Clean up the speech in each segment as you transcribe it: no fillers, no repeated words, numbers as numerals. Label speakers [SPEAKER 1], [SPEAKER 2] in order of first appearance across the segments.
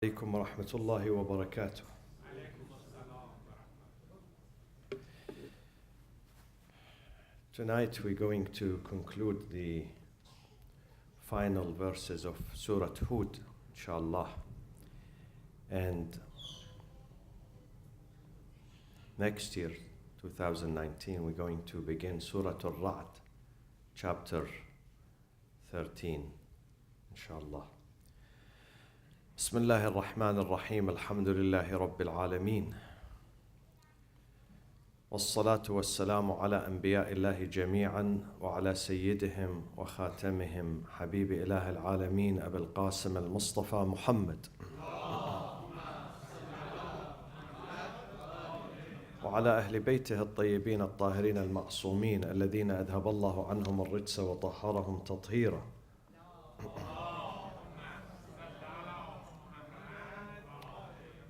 [SPEAKER 1] عليكم ورحمة الله وبركاته. Tonight we're going to conclude the final verses of Surat Hud, inshallah. And next year, 2019, we're going to begin Surat Al-Ra'd, chapter 13, inshallah. بسم الله الرحمن الرحيم الحمد لله رب العالمين والصلاة والسلام على أنبياء الله جميعا وعلى سيدهم وخاتمهم حبيب إله العالمين أبي القاسم المصطفى محمد وعلى أهل بيته الطيبين الطاهرين المعصومين الذين أذهب الله عنهم الرجس وطهرهم تطهيرا.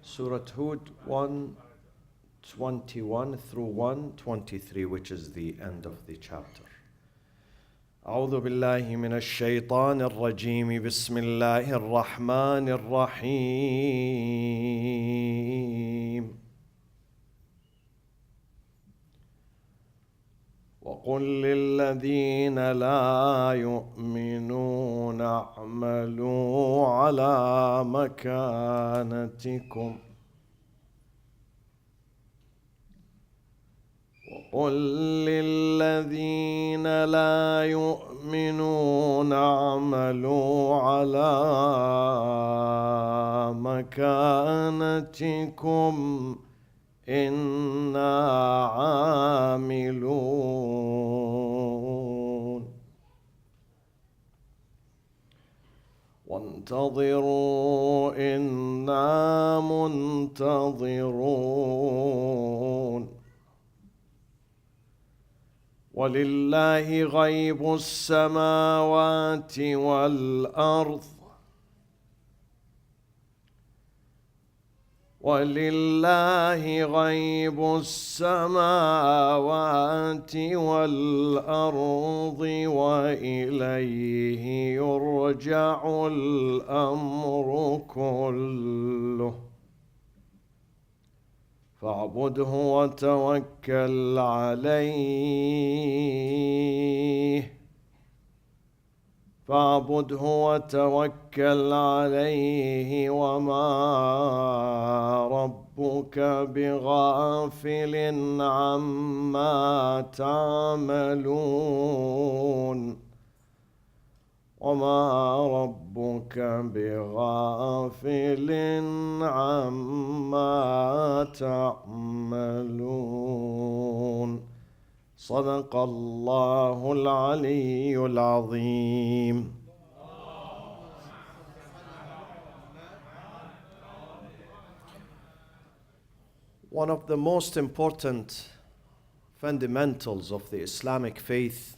[SPEAKER 1] Surat Hud 1:21 through 1:23, which is the end of the chapter. أعوذ بالله من الشيطان الرجيم بسم الله الرحمن الرحيم وقل للذين لا يؤمنون اعملوا على مكانتكم وقل للذين لا يؤمنون اعملوا على مكانتكم إنا عاملون وانتظروا إنا منتظرون ولله غيب السماوات والأرض ولله غيب السماوات والأرض وإليه يرجع الأمر كله فاعبده وتوكل عليه وما ربك بغافل عما تعملون صدق الله العلي العظيم. One of the most important fundamentals of the Islamic faith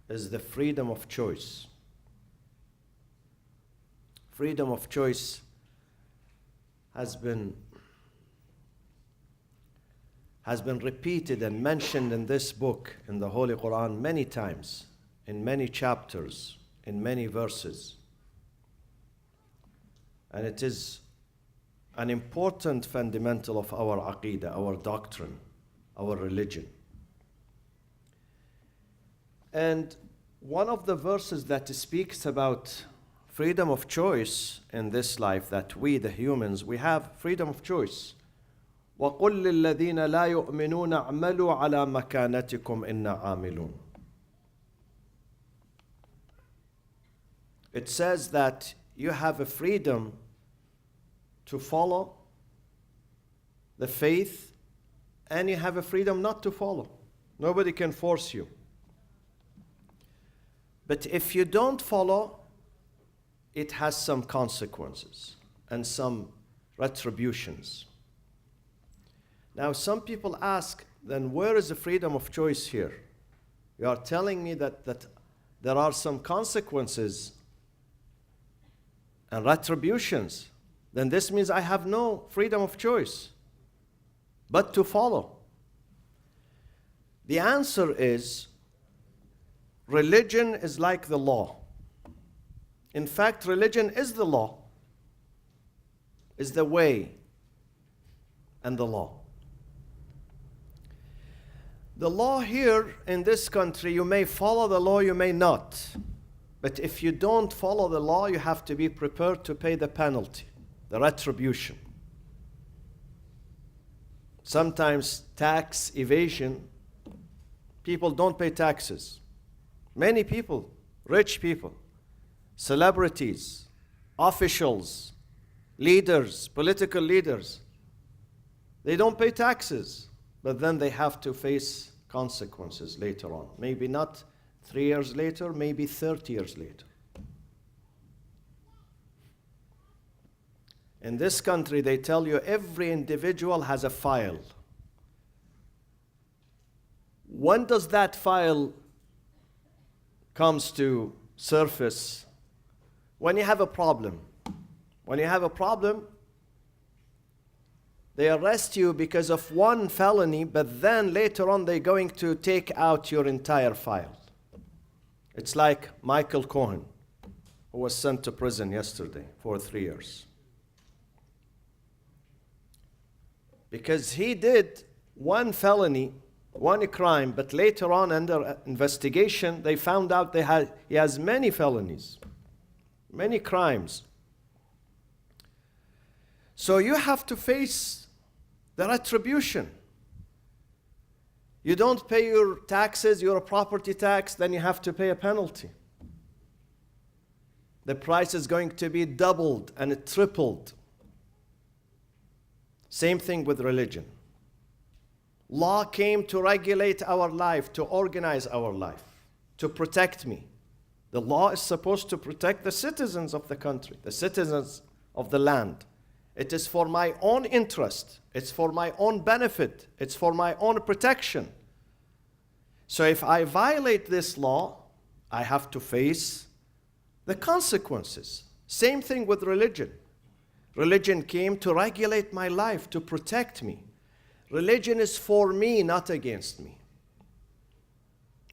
[SPEAKER 1] is the freedom of choice. Freedom of choice has been repeated and mentioned in this book, in the Holy Quran, many times, in many chapters, in many verses. And it is an important fundamental of our aqidah, our doctrine, our religion. And one of the verses that speaks about freedom of choice in this life, that we, the humans, we have freedom of choice. وَقُلْ لِلَّذِينَ لَا يُؤْمِنُونَ اعْمَلُوا عَلَى مَكَانَتِكُمْ إِنَّا عَامِلُونَ. It says that you have a freedom to follow the faith, and you have a freedom not to follow. Nobody can force you. But if you don't follow, it has some consequences and some retributions. Now, some people ask, then where is the freedom of choice here? You are telling me that there are some consequences and retributions. Then this means I have no freedom of choice but to follow. The answer is, religion is like the law. In fact, religion is the law. is the way and the law. The law here in this country, you may follow the law, you may not. But if you don't follow the law, you have to be prepared to pay the penalty, the retribution. Sometimes tax evasion, people don't pay taxes. Many people, rich people, celebrities, officials, leaders, political leaders, they don't pay taxes, but then they have to face consequences later on. Maybe not 3 years later, maybe 30 years later. In this country, they tell you every individual has a file. When does that file comes to surface? When you have a problem. When you have a problem, they arrest you because of one felony, but then later on they're going to take out your entire file. It's like Michael Cohen, who was sent to prison yesterday for 3 years. Because he did one felony, one crime, but later on under investigation, they found out he has many felonies, many crimes. So you have to face the retribution. You don't pay your taxes, your property tax, then you have to pay a penalty. The price is going to be doubled and tripled. Same thing with religion. Law came to regulate our life, to organize our life, to protect me. The law is supposed to protect the citizens of the country, the citizens of the land. It is for my own interest. It's for my own benefit. It's for my own protection. So if I violate this law, I have to face the consequences. Same thing with religion. Religion came to regulate my life, to protect me. Religion is for me, not against me.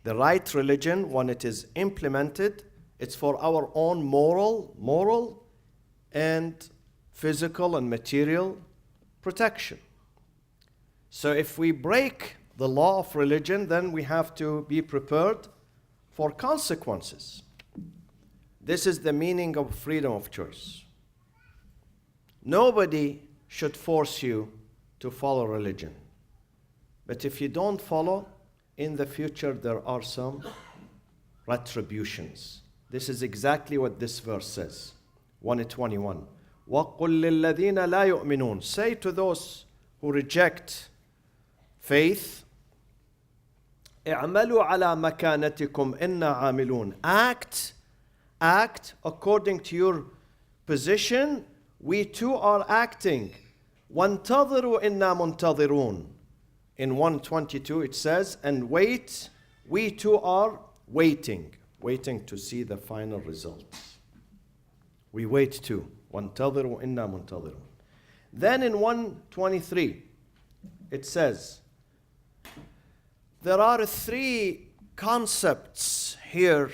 [SPEAKER 1] The right religion, when it is implemented, it's for our own moral and physical and material protection. So if we break the law of religion, then we have to be prepared for consequences. This is the meaning of freedom of choice. Nobody should force you to follow religion. But if you don't follow, in the future there are some retributions. This is exactly what this verse says. 121. وَقُلْ لِلَّذِينَ لَا يُؤْمِنُونَ. Say to those who reject faith, اعملوا على مكانتكم إنا عاملون. Act according to your position. We too are acting. وَانْتَظِرُوا إِنَّا مُنْتَظِرُونَ. In 122 it says, and wait, we too are waiting to see the final results. We wait too. وَانْتَظِرُوا إِنَّا مُنْتَظِرُونَ. Then in 123 it says, there are 3 concepts here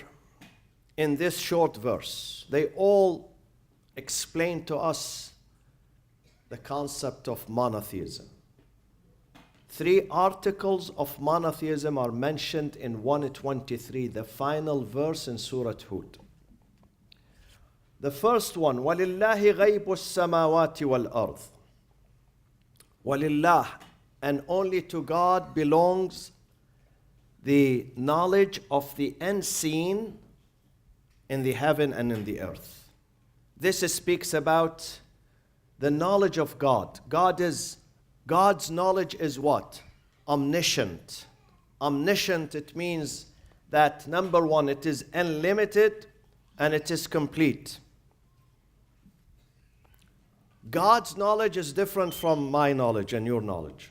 [SPEAKER 1] in this short verse. They all explain to us the concept of monotheism. 3 articles of monotheism are mentioned in 123, the final verse in Surat Hud. The first one, وَلِلَّهِ غَيْبُ السَّمَاوَاتِ وَالْأَرْضِ. وَلِلَّهِ, and only to God belongs the knowledge of the unseen in the heaven and in the earth. This speaks about the knowledge of God. God's knowledge is what? Omniscient. Omniscient, it means that, number one, it is unlimited and it is complete. God's knowledge is different from my knowledge and your knowledge.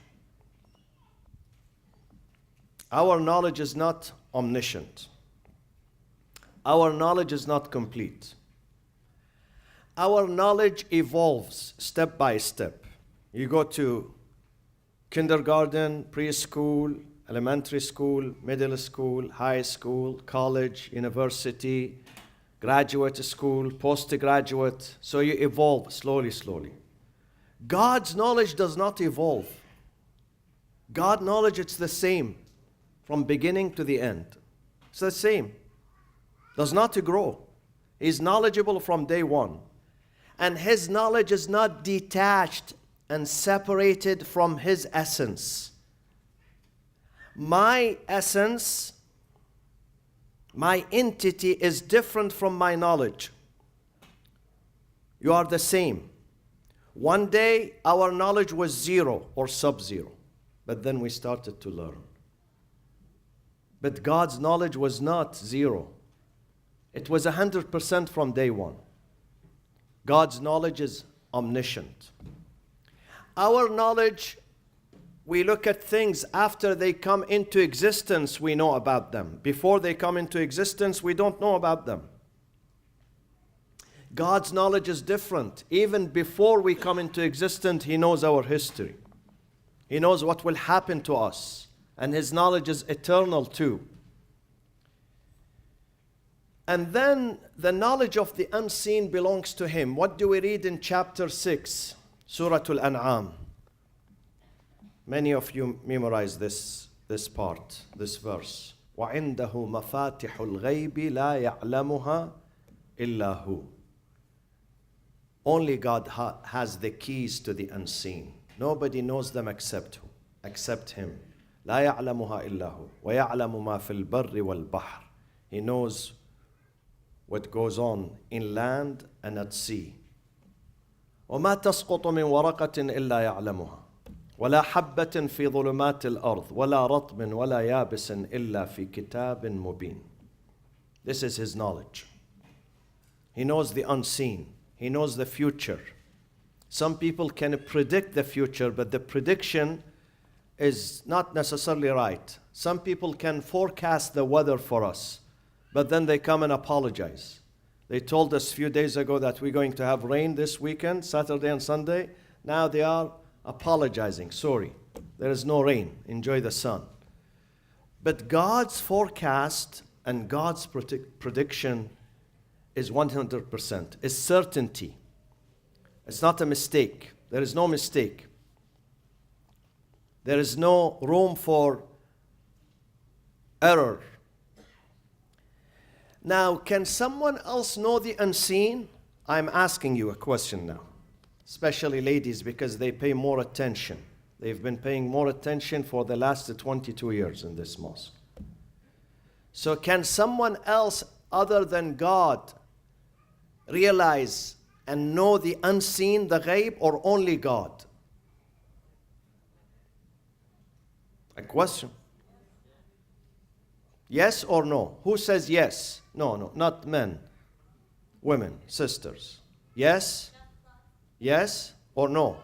[SPEAKER 1] Our knowledge is not omniscient. Our knowledge is not complete. Our knowledge evolves step by step. You go to kindergarten, preschool, elementary school, middle school, high school, college, university, graduate school, postgraduate. So you evolve slowly. God's knowledge does not evolve. God's knowledge, it's the same from beginning to the end. It's the same. Does not grow. He's knowledgeable from day one. And His knowledge is not detached and separated from His essence. My essence, my entity is different from my knowledge. You are the same. One day, our knowledge was zero or sub-zero. But then we started to learn. But God's knowledge was not zero. It was 100% from day one. God's knowledge is omniscient. Our knowledge, we look at things after they come into existence, we know about them. Before they come into existence, we don't know about them. God's knowledge is different. Even before we come into existence, He knows our history. He knows what will happen to us. And His knowledge is eternal too. And then the knowledge of the unseen belongs to Him. What do we read in chapter 6, Surat Al-An'am? Many of you memorize this part, this verse. وَعِنْدَهُ مَفَاتِحُ الْغَيْبِ لَا يَعْلَمُهَا إِلَّا هُ. Only God has the keys to the unseen. Nobody knows them except Him. لا يعلمها إلا هو ويعلم ما في البر والبحر. He knows what goes on in land and at sea. وما تسقط من ورقة إلا يعلمها ولا حبة في ظلمات الأرض ولا رطب ولا يابس إلا في كتاب مبين. This is His knowledge. He knows the unseen. He knows the future. Some people can predict the future, but the prediction is not necessarily right. Some people can forecast the weather for us, but then they come and apologize. They told us a few days ago that we're going to have rain this weekend, Saturday and Sunday. Now they are apologizing. Sorry, there is no rain. Enjoy the sun. But God's forecast and God's prediction is 100%. It's certainty. It's not a mistake. There is no mistake. There is no room for error. Now, can someone else know the unseen? I'm asking you a question now, especially ladies, because they pay more attention. They've been paying more attention for the last 22 years in this mosque. So can someone else other than God realize and know the unseen, the ghaib, or only God? A question. Yes or no? Who says yes? No, not men. Women, sisters. Yes? Yes or no?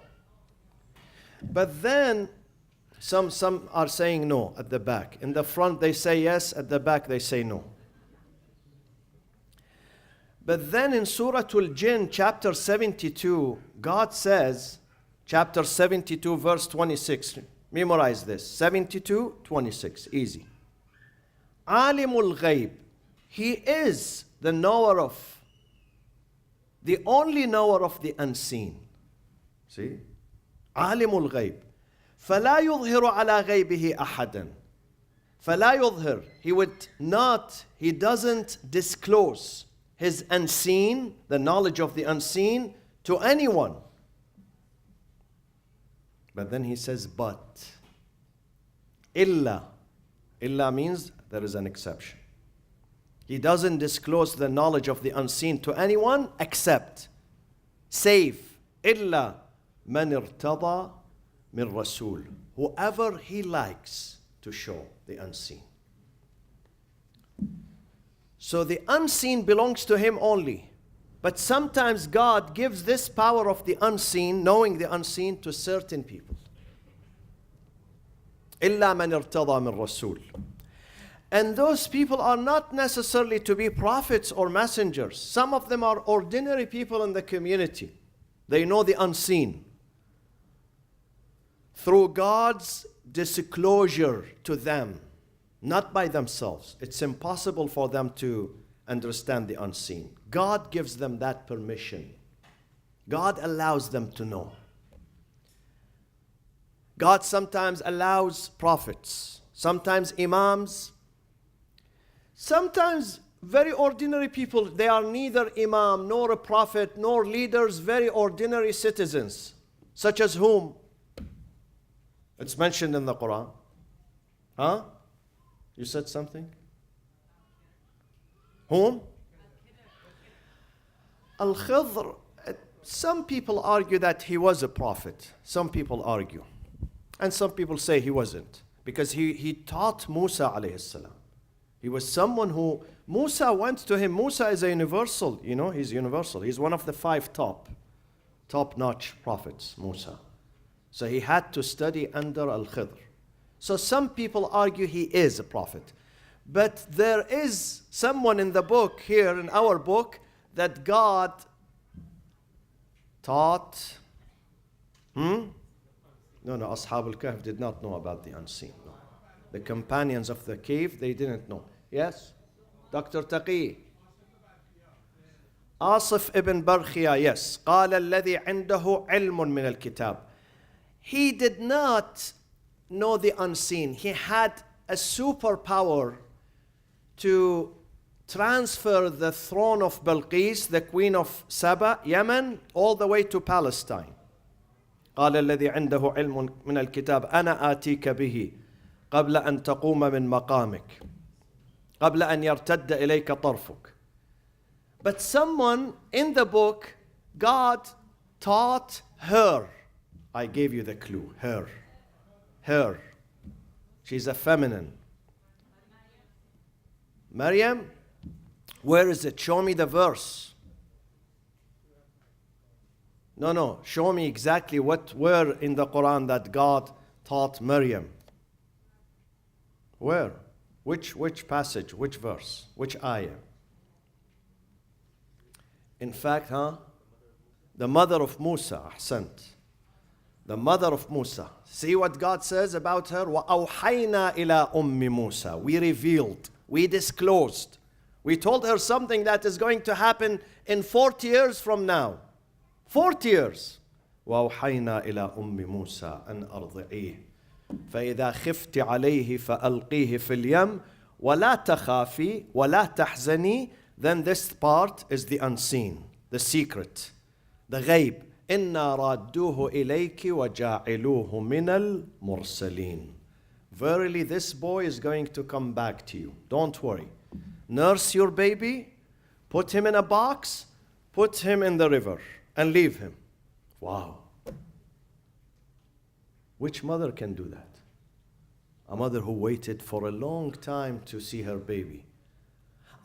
[SPEAKER 1] But then some are saying no at the back. In the front they say yes, at the back they say no. But then in Surah Al-Jinn, chapter 72, God says, chapter 72, verse 26. Memorize this. 72, 26. Easy. Alimul Ghaib. He is the knower of, the only knower of the unseen. See? Alimul Ghaib. فلا يظهر على غيبه أحدا. فلا يظهر. He doesn't disclose His unseen, the knowledge of the unseen, to anyone. But then He says, but. Illa. Illa means there is an exception. He doesn't disclose the knowledge of the unseen to anyone except, save, illa man irtada min rasul. Whoever He likes to show the unseen. So the unseen belongs to Him only. But sometimes God gives this power of the unseen, knowing the unseen, to certain people. إِلَّا مَنْ ارْتَضَى مِنْ رَسُولٍ. And those people are not necessarily to be prophets or messengers. Some of them are ordinary people in the community. They know the unseen. Through God's disclosure to them, not by themselves. It's impossible for them to understand the unseen. God gives them that permission. God allows them to know. God sometimes allows prophets, sometimes imams, sometimes very ordinary people. They are neither imam nor a prophet nor leaders, very ordinary citizens, such as whom? It's mentioned in the Quran. Huh? You said something? Whom? Al-Khidr. Some people argue that he was a prophet. Some people argue. And some people say he wasn't. Because he taught Musa alayhi salam. He was someone who, Musa went to him. Musa is a universal, you know, he's universal. He's one of the 5 top-notch prophets, Musa. So he had to study under Al-Khidr. So some people argue he is a prophet. But there is someone in the book here, in our book, that God taught. No, Ashab al-Kahf did not know about the unseen. No. The companions of the cave, they didn't know. Yes? Dr. Taqi. Asif ibn Barkhia, yes. قال الذي عنده علم من الكتاب. He did not know the unseen. He had a superpower to transfer the throne of Balqis, the queen of Saba, Yemen, all the way to Palestine. قال الذي عنده علم من الكتاب أنا آتيك به قبل أن تقوم من مقامك قبل أن يرتد إليك طرفك. But someone in the book, God taught her. I gave you the clue. Her. She's a feminine. Maryam? Where is it? Show me the verse. No. Show me exactly where in the Quran that God taught Maryam. Where? Which passage? Which verse? Which ayah? In fact, the mother of Musa, ahsant. The mother of Musa. See what God says about her? وَأَوْحَيْنَا إِلَىٰ أُمِّ مُوسَى. We revealed, we disclosed. We told her something that is going to happen in 40 years from now. 40 years. وَأَوْحَيْنَا إِلَىٰ أُمِّ مُوسَى أَنْ أَرْضِعِيهِ فإذا خفت عليه فألقيه في اليم ولا تخافي ولا تحزني. Then this part is the unseen, the secret, the غيب. إنا رادوه إليك وجاعلوه من المرسلين. Verily this boy is going to come back to you. Don't worry. Nurse your baby, put him in a box, put him in the river and leave him. Wow. Which mother can do that? A mother who waited for a long time to see her baby.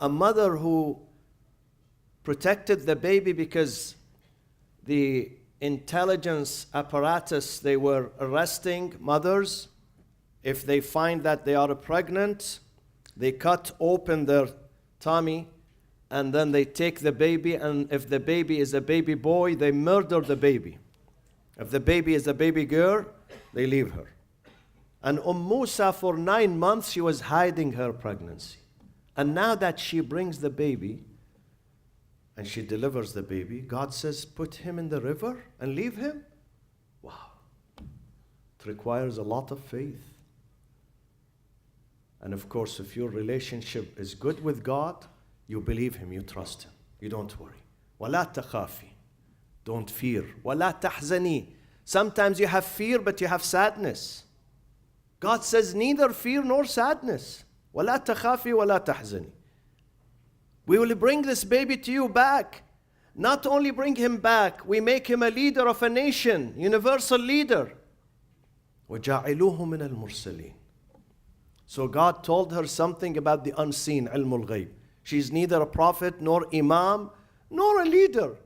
[SPEAKER 1] A mother who protected the baby because the intelligence apparatus, they were arresting mothers. If they find that they are pregnant, they cut open their tummy and then they take the baby, and if the baby is a baby boy, they murder the baby. If the baby is a baby girl, they leave her. And Musa, for 9 months, she was hiding her pregnancy. And now that she brings the baby, and she delivers the baby, God says, put him in the river and leave him? Wow. It requires a lot of faith. And of course, if your relationship is good with God, you believe him, you trust him. You don't worry. وَلَا تَخَافِي. Don't fear. وَلَا تَحْزَنِي. Sometimes you have fear, but you have sadness. God says, neither fear nor sadness. وَلَا تَخَافِي وَلَا تَحْزَنِي. We will bring this baby to you back. Not only bring him back, we make him a leader of a nation, universal leader. وَجَعِلُوهُ مِنَ الْمُرْسَلِينَ. So God told her something about the unseen, ilmul ghayb. She's neither a prophet, nor imam, nor a leader.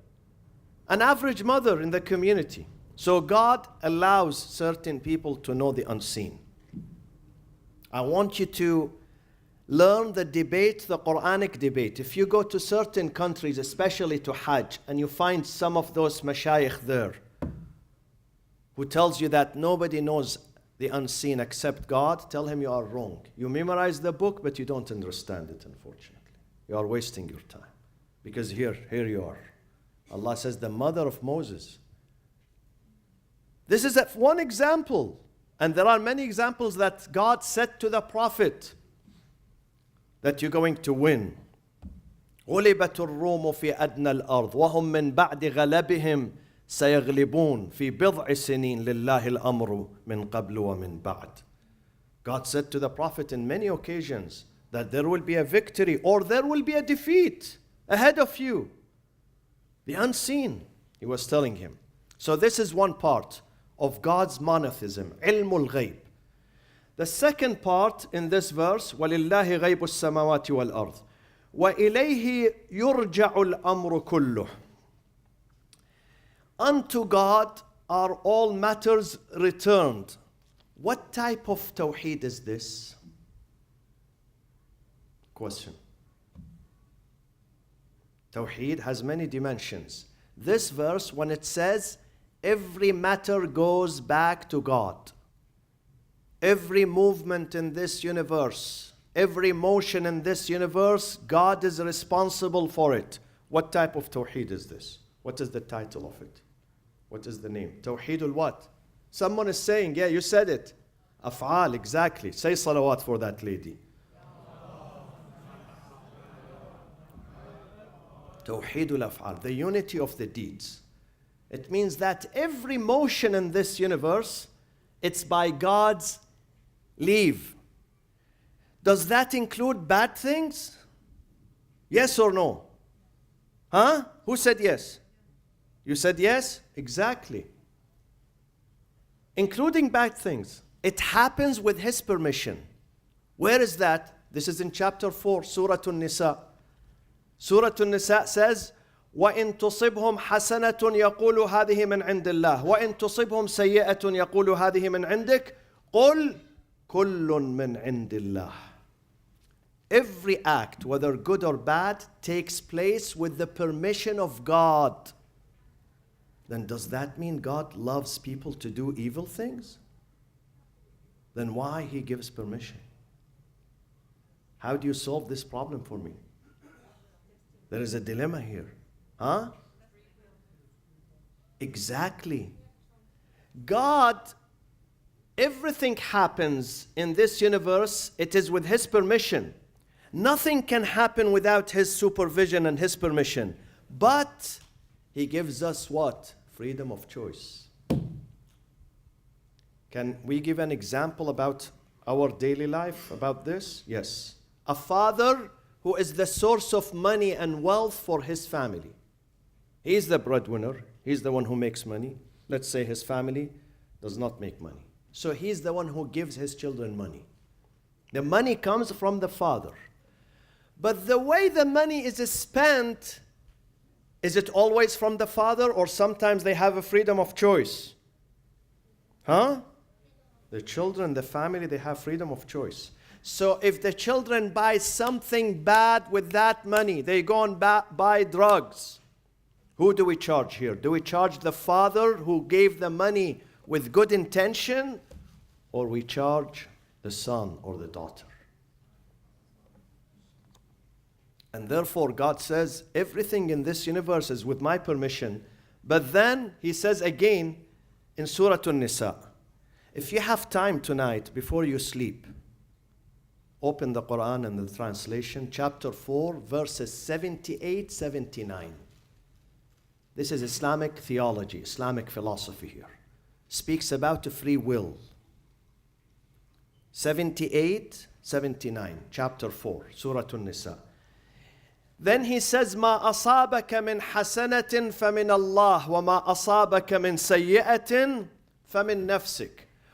[SPEAKER 1] An average mother in the community. So God allows certain people to know the unseen. I want you to learn the debate, the Quranic debate. If you go to certain countries, especially to Hajj, and you find some of those mashayikh there who tells you that nobody knows the unseen except God, tell him you are wrong. You memorize the book, but you don't understand it, unfortunately. You are wasting your time. Because here you are. Allah says, the mother of Moses. This is one example. And there are many examples that God said to the Prophet that you're going to win. غُلِبَتُ الرُّومُ فِي أَدْنَى الْأَرْضِ وَهُمْ مِنْ بَعْدِ غَلَبِهِمْ سَيَغْلِبُونَ فِي بِضْعِ سِنِينَ لِلَّهِ الْأَمْرُ مِنْ قَبْلُ وَمِنْ بَعْدِ. God said to the Prophet in many occasions that there will be a victory or there will be a defeat ahead of you. The unseen, he was telling him. So this is one part of God's monotheism, ilmul ghayb. The second part in this verse, وَلِلَّهِ غَيْبُ السَّمَاوَاتِ وَالْأَرْضِ وَإِلَيْهِ يُرْجَعُ الْأَمْرُ كُلُّهُ. Unto God are all matters returned. What type of tawheed is this? Question. Tawheed has many dimensions. This verse, when it says, every matter goes back to God. Every movement in this universe, every motion in this universe, God is responsible for it. What type of tawheed is this? What is the title of it? What is the name? Tawheedul what? Someone is saying, yeah, you said it. Af'al, exactly. Say salawat for that lady. Tawheedul af'al, the unity of the deeds. It means that every motion in this universe, it's by God's leave. Does that include bad things? Yes or no? Huh? Who said yes? You said yes? Exactly. Including bad things. It happens with His permission. Where is that? This is in chapter 4, Surat An-Nisa. Surat An-Nisa says, وَإِن تُصِبْهُمْ حَسَنَةٌ يَقُولُ هَذِهِ مِنْ عِنْدِ اللَّهِ وَإِن تُصِبْهُمْ سَيِّئَةٌ يَقُولُ هَذِهِ مِنْ عِنْدِكَ قُلْ كُلٌّ مِنْ عِنْدِ اللَّهِ. Every act, whether good or bad, takes place with the permission of God. Then does that mean God loves people to do evil things? Then why He gives permission? How do you solve this problem for me? There is a dilemma here. Huh? Exactly. God, everything happens in this universe, it is with His permission. Nothing can happen without His supervision and His permission. But He gives us what? Freedom of choice. Can we give an example about our daily life about this? Yes. A father who is the source of money and wealth for his family. He's the breadwinner. He's the one who makes money. Let's say his family does not make money. So he's the one who gives his children money. The money comes from the father. But the way the money is spent, is it always from the father, or sometimes they have a freedom of choice? Huh? The children, the family, they have freedom of choice. So if the children buy something bad with that money, they go and buy drugs. Who do we charge here? Do we charge the father who gave the money with good intention, or we charge the son or the daughter? And therefore God says, everything in this universe is with my permission. But then He says again in Surah An-Nisa, if you have time tonight before you sleep, open the Quran and the translation, chapter 4, verses 78, 79. This is Islamic theology, Islamic philosophy here. Speaks about free will. 78, 79, chapter 4, Surah An-Nisa. Then He says, مَا أَصَابَكَ مِنْ حَسَنَةٍ فَمِنَ اللَّهِ وَمَا أَصَابَكَ مِنْ سَيِّئَةٍ فَمِنْ نَفْسِكَ.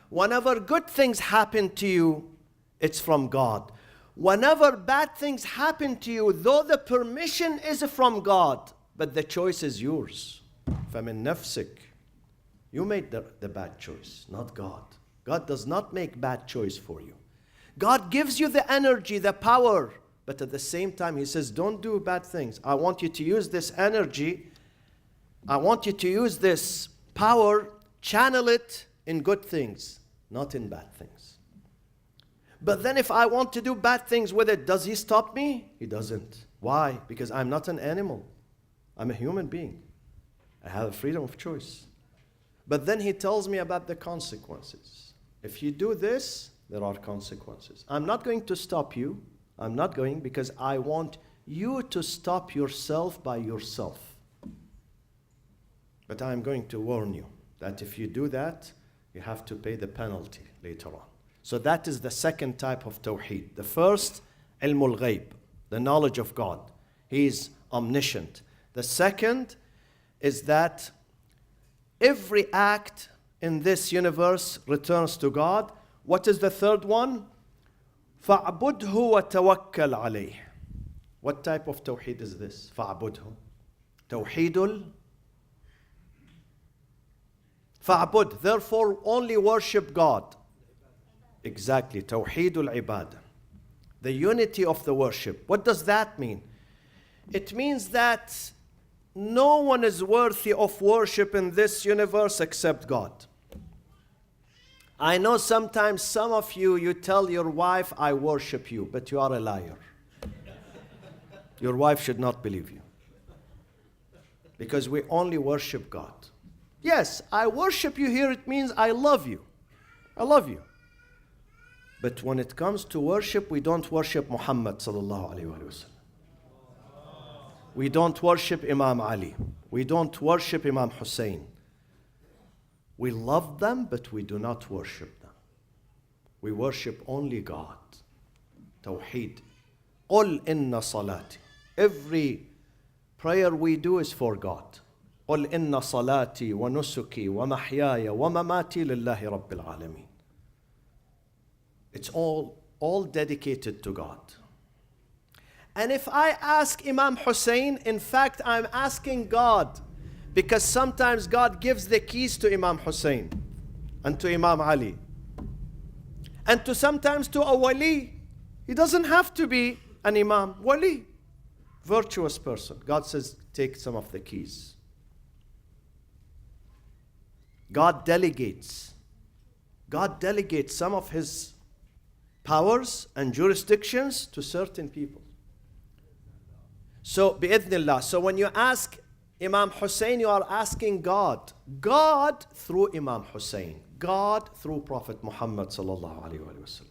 [SPEAKER 1] Whenever good things happen to you, it's from God. Whenever bad things happen to you, though the permission is from God, but the choice is yours. فَمِنْ نَفْسِكَ. You made the bad choice, not God. God does not make bad choice for you. God gives you the energy, the power, but at the same time He says, don't do bad things. I want you to use this energy. I want you to use this power, channel it in good things, not in bad things. But then if I want to do bad things with it, does He stop me? He doesn't. Why? Because I'm not an animal. I'm a human being. I have a freedom of choice. But then He tells me about the consequences. If you do this, there are consequences. I'm not going to stop you. I'm not going because I want you to stop yourself by yourself. But I'm going to warn you that if you do that, you have to pay the penalty later on. So that is the second type of tawheed. The first, ilmul ghaib, the knowledge of God. He is omniscient. The second is that every act in this universe returns to God. What is the third one? فَاعْبُدْهُ وَتَوَكَّلْ عَلَيْهِ. What type of tawheed is this? فَاعْبُدْهُ. Tawheedul. فَاعْبُد. Therefore, only worship God. Exactly. Tawheedul ibadah. The unity of the worship. What does that mean? It means that no one is worthy of worship in this universe except God. I know sometimes some of you, you tell your wife, I worship you, but you are a liar. Your wife should not believe you. Because we only worship God. Yes, I worship you here, it means I love you. I love you. But when it comes to worship, we don't worship Muhammad sallallahu alayhi wa sallam. We don't worship Imam Ali. We don't worship Imam Hussein. We love them, but we do not worship them. We worship only God. Tawheed. قُلْ إِنَّ صَلَاتِي. Every prayer we do is for God. قُلْ إِنَّ صَلَاتِي وَنُسُكِي وَمَحْيَايَ وَمَمَاتِي لِلَّهِ رَبِّ الْعَالَمِينَ. It's all dedicated to God. And if I ask Imam Hussein, in fact, I'm asking God, because sometimes God gives the keys to Imam Hussein and to Imam Ali. And to sometimes to a wali. He doesn't have to be an imam. Wali. Virtuous person. God says, take some of the keys. God delegates. God delegates some of his powers and jurisdictions to certain people. So, bi'idhnillah. So when you ask Imam Hussein, you are asking God. God through Imam Hussein. God through Prophet Muhammad sallallahu alayhi wa sallam.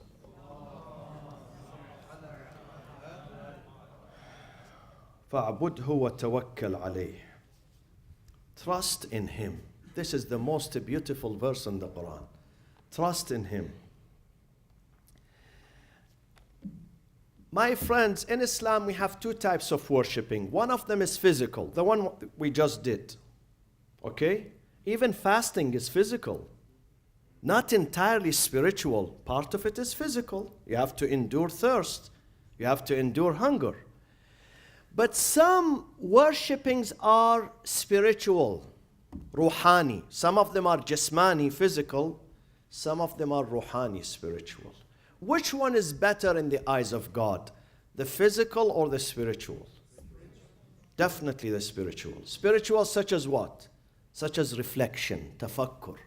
[SPEAKER 1] فَاعْبُدْهُ وَتَوَكَّلْ عَلَيْهِ. Trust in Him. This is the most beautiful verse in the Quran. Trust in Him. My friends, in Islam we have two types of worshipping. One of them is physical, the one we just did. Okay? Even fasting is physical. Not entirely spiritual. Part of it is physical. You have to endure thirst. You have to endure hunger. But some worshippings are spiritual, ruhani. Some of them are jismani, physical. Some of them are ruhani, spiritual. Which one is better in the eyes of God? The physical or the spiritual? Definitely the spiritual. Spiritual such as what? Such as reflection, tafakkur.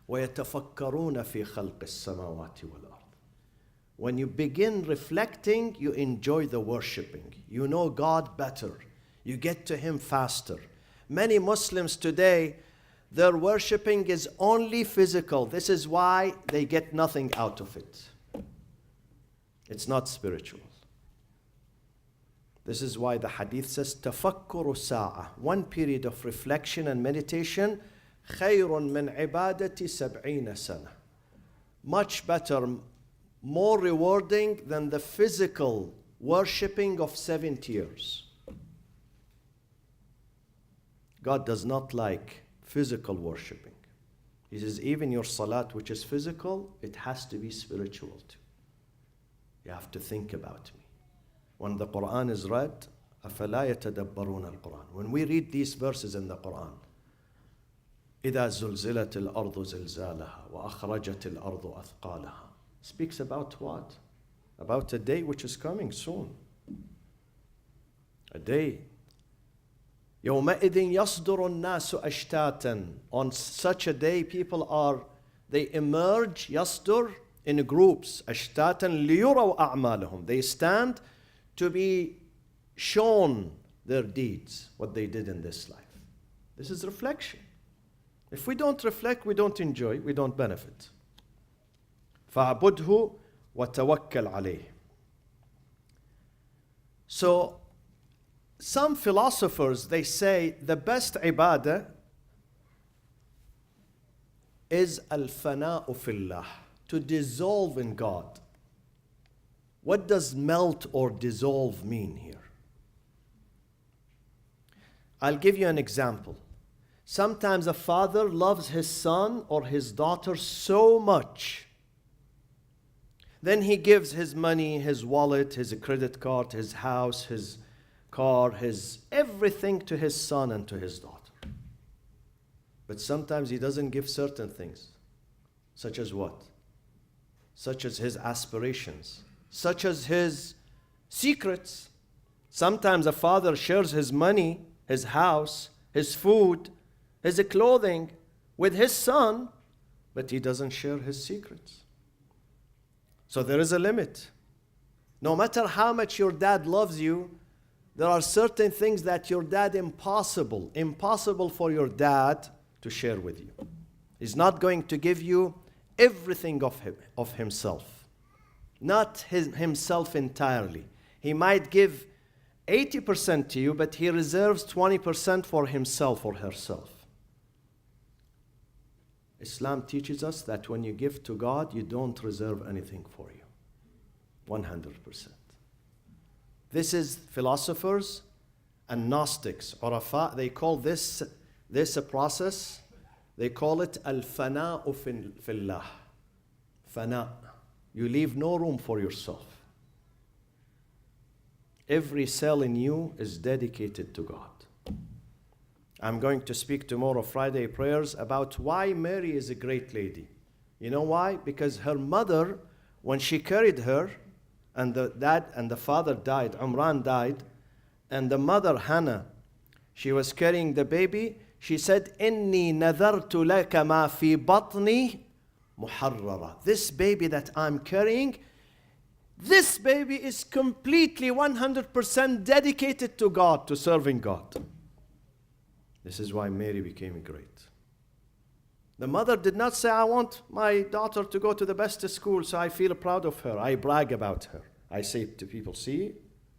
[SPEAKER 1] وَيَتَفَكَّرُونَ فِي خَلْقِ السَّمَاوَاتِ وَالْأَرْضِ. When you begin reflecting, you enjoy the worshipping. You know God better. You get to Him faster. Many Muslims today, their worshipping is only physical. This is why they get nothing out of it. It's not spiritual. This is why the hadith says, تَفَكُّرُ سَاعَةً. One period of reflection and meditation, خَيْرٌ مِنْ عِبَادَةِ سَبْعِينَ سَنَةً. Much better, more rewarding than the physical worshipping of 70 years. God does not like physical worshipping. He says, even your salat, which is physical, it has to be spiritual too. You have to think about me. When the Quran is read, أَفَلَا يَتَدَبَّرُونَ الْقُرْآنَ. When we read these verses in the Quran, إِذَا زُلْزِلَتِ الْأَرْضُ زِلْزَالَهَا وَأَخْرَجَتِ الْأَرْضُ أَثْقَالَهَا. Speaks about what? About a day which is coming soon. A day. يَوْمَئِذٍ يَصْدُرُ النَّاسُ أَشْتَاتًا. On such a day, people they emerge, يَصْدُر, in groups, أشتاتا ليروا أعمالهم. They stand to be shown their deeds, what they did in this life. This is reflection. If we don't reflect, we don't enjoy, we don't benefit. فَاعْبُدْهُ وَتَوَكَّلْ عَلَيْهِ. So, some philosophers, they say the best ibadah is al-fana'u fillah, to dissolve in God. What does melt or dissolve mean here? I'll give you an example. Sometimes a father loves his son or his daughter so much. Then he gives his money, his wallet, his credit card, his house, his car, his everything to his son and to his daughter. But sometimes he doesn't give certain things. Such as what? Such as his aspirations. Such as his secrets. Sometimes a father shares his money, his house, his food, his clothing with his son, but he doesn't share his secrets. So there is a limit. No matter how much your dad loves you, there are certain things that your dad impossible for your dad to share with you. He's not going to give you everything of himself. Not himself entirely. He might give 80% to you, but he reserves 20% for himself or herself. Islam teaches us that when you give to God, you don't reserve anything for you. 100%. This is philosophers and Gnostics, Urafa, they call this process, they call it al-fana'u fillah. Fana. You leave no room for yourself. Every cell in you is dedicated to God. I'm going to speak tomorrow, Friday prayers, about why Mary is a great lady. You know why? Because her mother, when she carried her, and the dad and the father died, Umran died, and the mother, Hannah, she was carrying the baby, she said, إِنِّي نَذَرْتُ لَكَ مَا فِي بَطْنِي مُحَرَّرًا. This baby that I'm carrying, this baby is completely 100% dedicated to God, to serving God. This is why Mary became great. The mother did not say, I want my daughter to go to the best school, so I feel proud of her. I brag about her. I say to people, see,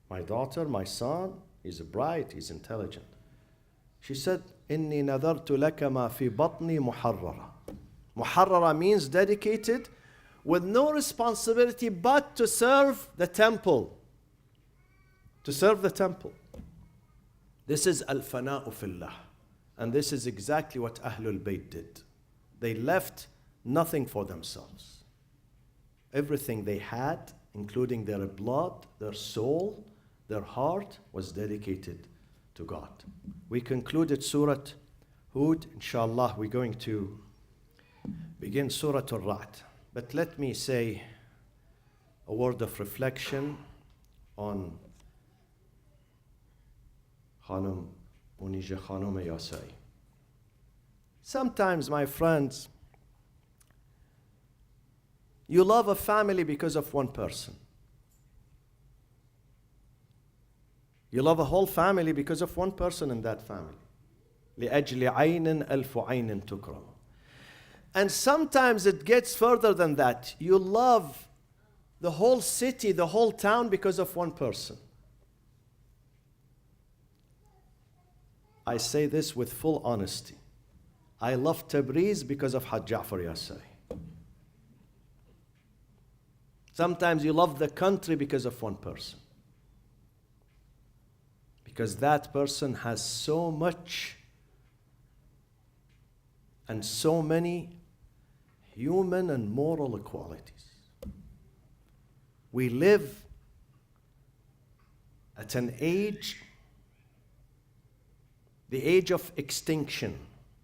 [SPEAKER 1] my daughter, my son, he's bright, he's intelligent. She said, إِنِّي نَذَرْتُ لَكَ مَا فِي بَطْنِي مُحَرَّرًا. Muharrara means dedicated, with no responsibility but to serve the temple. To serve the temple. This is al-fana'u fillah. And this is exactly what Ahlul Bayt did. They left nothing for themselves. Everything they had, including their blood, their soul, their heart, was dedicated to God. We concluded Surat Hud. Inshallah, we're going to begin Surat Al-Ra'd. But let me say a word of reflection on Khanum Munija Khanum Yasai. Sometimes, my friends, you love a family because of one person. You love a whole family because of one person in that family. لِأَجْلِ عَيْنٍ أَلْفُ عَيْنٍ تُكْرَمُ. And sometimes it gets further than that. You love the whole city, the whole town because of one person. I say this with full honesty. I love Tabriz because of Hajj Ja'far Yasai. Sometimes you love the country because of one person. Because that person has so much and so many human and moral qualities. We live at an age, the age of extinction,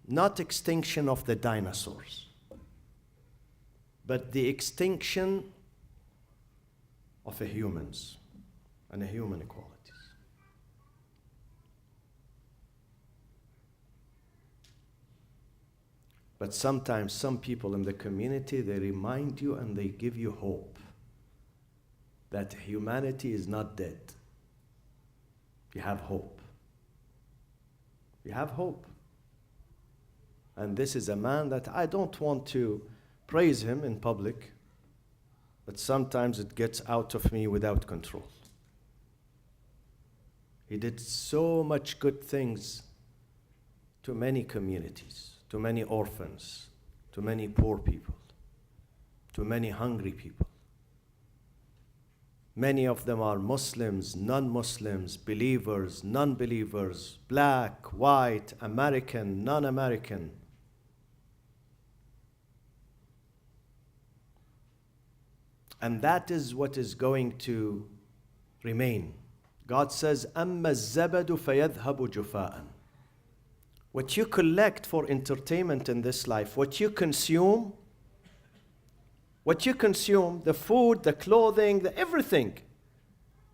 [SPEAKER 1] not extinction of the dinosaurs, but the extinction of the humans and the human qualities. But sometimes some people in the community, they remind you and they give you hope that humanity is not dead. You have hope. You have hope. And this is a man that I don't want to praise him in public, but sometimes it gets out of me without control. He did so much good things to many communities, to many orphans, to many poor people, to many hungry people. Many of them are Muslims, non-Muslims, believers, non-believers, black, white, American, non-American. And that is what is going to remain. God says, أَمَّا الزَّبَدُ فَيَذْهَبُ جُفَاءً. What you collect for entertainment in this life, what you consume, the food, the clothing, the everything,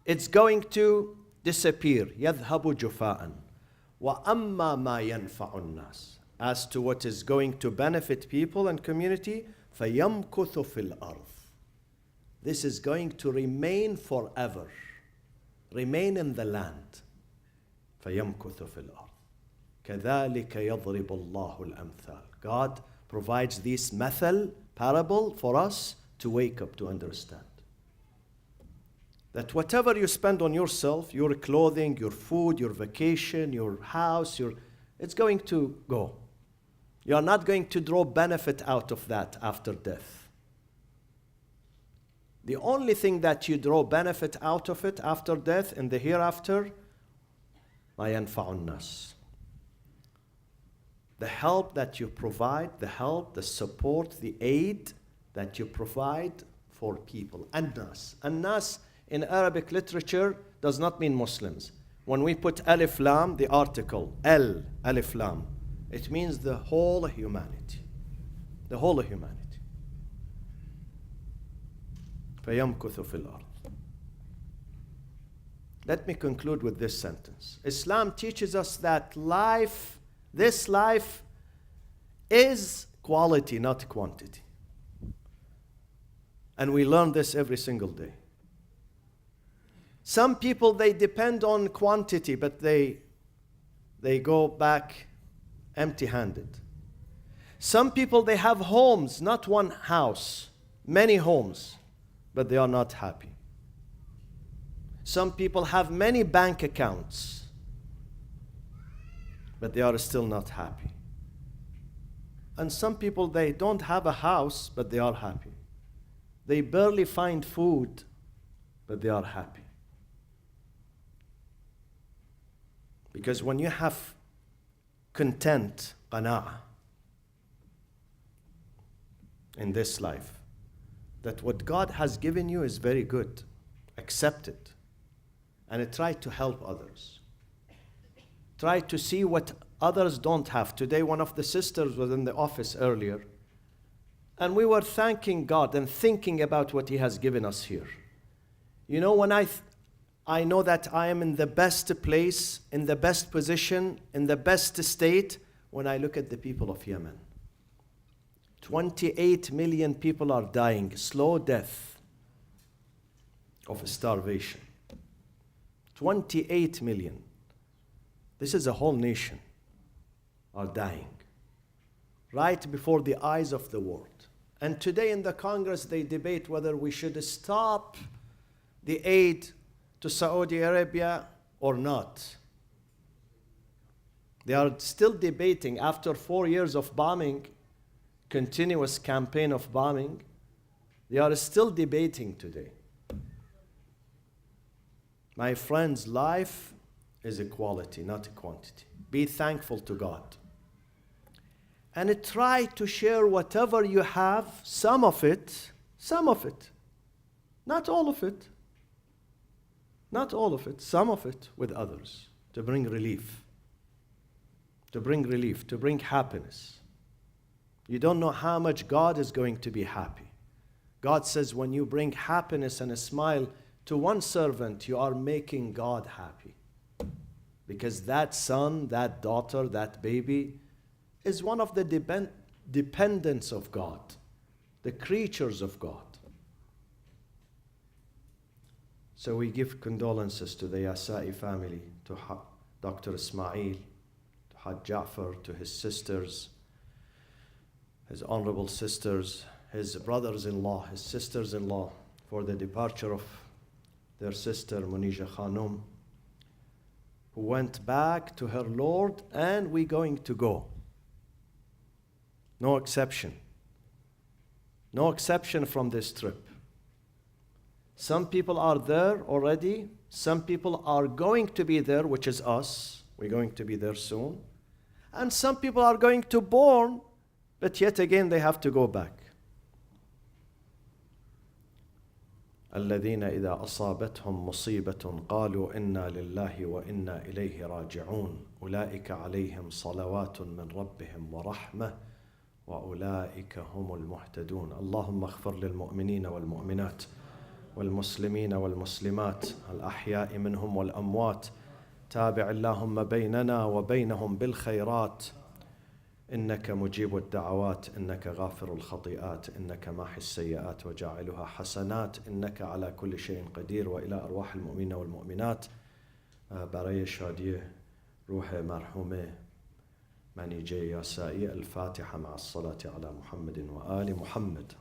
[SPEAKER 1] it's going to disappear. يَذْهَبُ جُفَاءً. وَأَمَّا مَا يَنْفَعُ النَّاسِ. As to what is going to benefit people and community, فَيَمْكُثُ فِي الْأَرْضِ. This is going to remain forever. Remain in the land. فَيَمْكُثُ فِي الْأَرْضِ. كَذَلِكَ يَضْرِبُ اللَّهُ الْأَمْثَالِ. God provides this parable for us to wake up, to understand. That whatever you spend on yourself, your clothing, your food, your vacation, your house, it's going to go. You are not going to draw benefit out of that after death. The only thing that you draw benefit out of it after death in the hereafter, مَا يَنْفَعُ النَّاسِ. The help that you provide, the support, the aid that you provide for people. An-nas. An-nas in Arabic literature does not mean Muslims. When we put alif lam, the article, alif lam, it means the whole humanity. The whole of humanity. فَيَمْكُثُ فِي الْأَرْضِ. Let me conclude with this sentence. Islam teaches us that this life is quality, not quantity. And we learn this every single day. Some people, they depend on quantity, but they go back empty-handed. Some people, they have homes, not one house, many homes, but they are not happy. Some people have many bank accounts, but they are still not happy. And some people, they don't have a house, but they are happy. They barely find food, but they are happy. Because when you have content, qana'ah, in this life, that what God has given you is very good, accept it, and try to help others. Try to see what others don't have. Today, one of the sisters was in the office earlier, and we were thanking God and thinking about what He has given us here. You know, when I know that I am in the best place, in the best position, in the best state, when I look at the people of Yemen. 28 million people are dying, slow death of starvation. 28 million. This is a whole nation are dying right before the eyes of the world. And today in the Congress, they debate whether we should stop the aid to Saudi Arabia or not. They are still debating after 4 years of bombing, continuous campaign of bombing. They are still debating today. My friends, life is a quality, not a quantity. Be thankful to God. And try to share whatever you have, some of it, not all of it, some of it with others to bring relief, to bring happiness. You don't know how much God is going to be happy. God says when you bring happiness and a smile to one servant, you are making God happy. Because that son, that daughter, that baby is one of the dependents of God, the creatures of God. So we give condolences to the Yasai family, to Dr. Ismail, to Haj Ja'far, to his sisters, his honorable sisters, his brothers-in-law, his sisters-in-law, for the departure of their sister Munija Khanum, who went back to her Lord, and we're going to go. No exception. No exception from this trip. Some people are there already. Some people are going to be there, which is us. We're going to be there soon. And some people are going to bourne, but yet again they have to go back. الذين إذا أصابتهم مصيبة قالوا إنا لله وإنا إليه راجعون أولئك عليهم صلوات من ربهم ورحمة وأولئك هم المهتدون. اللهم اغفر للمؤمنين والمؤمنات والمسلمين والمسلمات الأحياء منهم والأموات. تابع اللهم بيننا وبينهم بالخيرات، إنك مجيب الدعوات، إنك غافر الخطيئات، إنك ماحي السيئات وجاعلها حسنات، إنك على كل شيء قدير. وإلى أرواح المؤمنين والمؤمنات برای شادی روح مرحوم منیجه یاسایی، الفاتحة مع الصلاة على محمد وآل محمد.